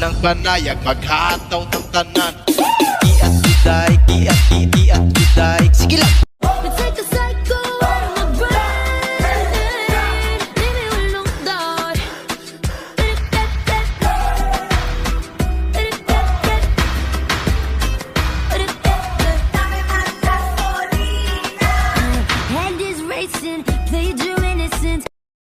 ng panayag, maghataw ng tanan. Kiat giday, kiat giday. Sige lang.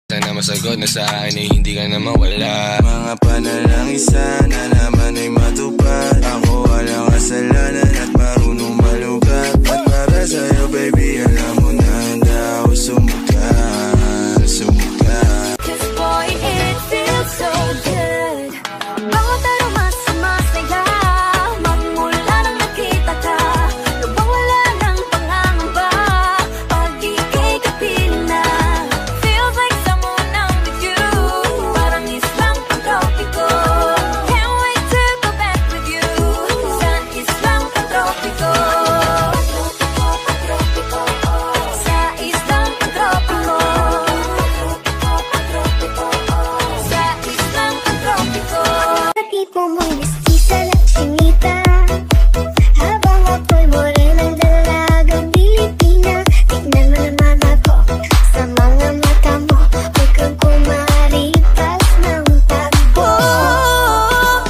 Sana masagot na sa akin ay hindi ka na mawala. Mga panalangin sana naman ay matupad. Ako walang kasalanan at marunong malugat. At para sa'yo baby alam mo na handa ako sumukat. Cause boy it feels so good. Bawat araw mas sumasaya. Magmula nang nakita ka, lubang wala ng pangangamba. Pag ika'y kapiling na, feels like someone I'm with you. Parang Islang pantropiko. Can't wait to go back with you. Sa Islang pantropiko. Sa Islang pantropiko. Sa Islang pantropiko. Tipo mo'y mestiza at chinita, habang ako'y morenang dalagang Pilipina. Tignan mo naman ako sa mga mata mo, huwag kang kumaripas ng takbo.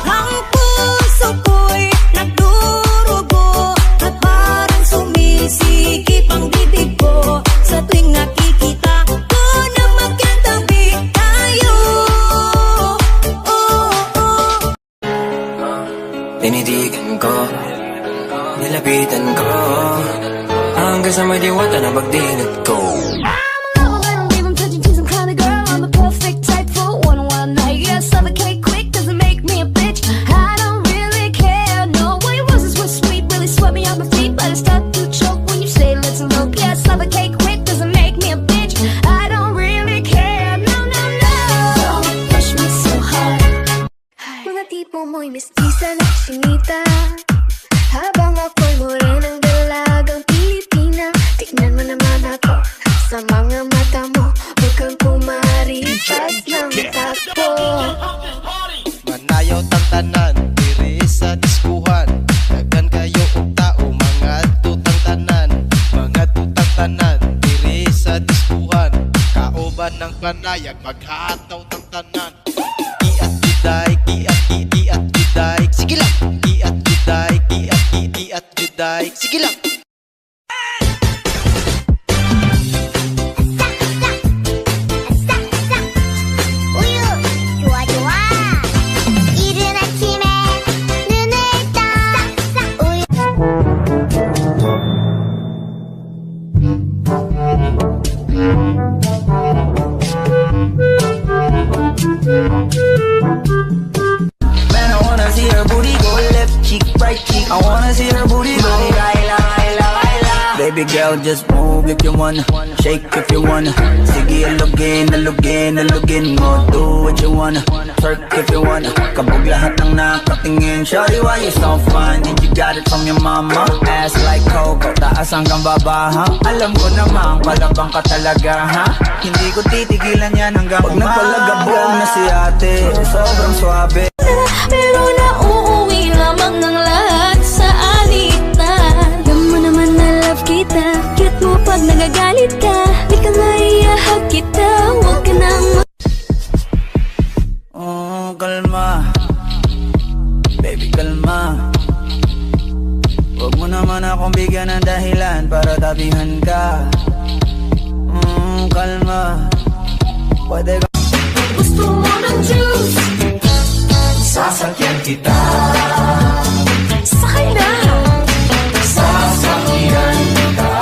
Ang puso ko'y nagdurugo at parang sumisikip ang bibig ko sa tuwing nakikita ko na magkatabi tayo. Tinitigan ko, nilapitan ko, hanggang sa may diwata na pagdilat ko. I don't give 'em touching, tease 'em kind of girl. I'm the perfect type for one night. Yeah, suffocate quick, doesn't make me a bitch. I don't really care. No way, roses were sweet, really swept me off my feet, but I start to choke when you say let's elope. Yeah, suffocate quick, doesn't make me a bitch. I don't really care. No, no, no. Don't push me so hard. Mga tipo mo'y mestiza at chinita, habang ako'y morenang dalagang Pilipina. Tignan mo naman ako sa mga mata mo, huwag kang kumaripas ng takbo. Manayaw tang tanan, diri sa diskuhan. Dagan kayo og tao, mga tutang tanan. Mga tutang tanan, diri sa diskuhan. Kauban ng panayag, maghataw ng tanan. Kiat giday, kiat giday. Sige lang. Kiat giday, kiat giday. Sige lang. 우유 좋아 좋아. 이른 아침에 눈을 떠 우유. Man, I wanna see her booty go left cheek, right cheek. I wanna see her booty go baila, baila, baila. Baby girl, just move if you wanna, shake if you wanna. Sige, alugin, alugin, alugin mo. Do what you wanna, twerk if you wanna. Kabog lahat ng nakatingin. Shawty, why you so fine? Did you got it from your mama? Ass like Coco, taas hanggang baba, ha? Alam ko naman, palabang ka talaga, ha? Hindi ko titigilan yan hanggang pag nagpalagabog na si ate, sobrang swabe. Pero nauuwi lamang ng lahat sa alitan. Alam mo naman na love kita, cute mo pag nagagalit ka. Di ka maiyahag kita, huwag ka nang Oh, kalma. Baby, kalma. Huwag mo naman akong bigyan ng dahilan para tabihan ka. Kalma. Pwede ka. gusto mo ng juice. Sasakyan kita. Sakay na. Sasakyan kita.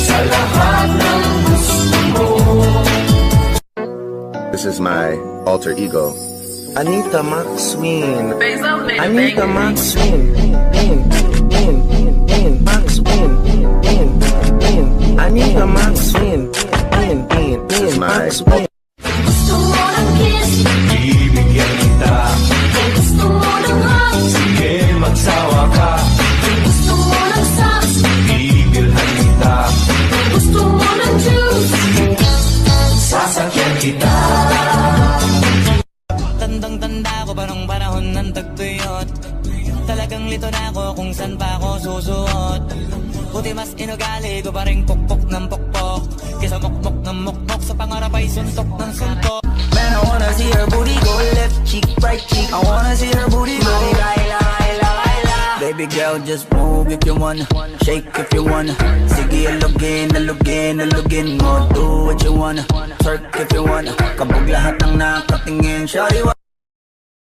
Sa lahat ng gusto mo. This is my alter ego. Anita Maxwin. Anita Maxwin. Anita Maxwin. This is my Gusto mo ng kiss. Ibigyan kita. Gusto mo ng hugs. Sige, magsawa ka. Gusto mo ng socks. Igilhan kita. Gusto mo ng juice. Sasakyan kita. Tandang-tanda ko pa nung panahon ugali ko pa rin pokpok ng pokpok. Kesa mokmok ng mokmok, sa pangarap ay suntok ng suntok. Man, I wanna see her booty go left cheek, right cheek. I wanna see her booty go baila, baila, baila. Baby girl, just move if you wanna, shake if you wanna. Sige, alugin, alugin, alugin mo. Do what you wanna, twerk if you wanna. Kabog lahat ng nakatingin, shawty.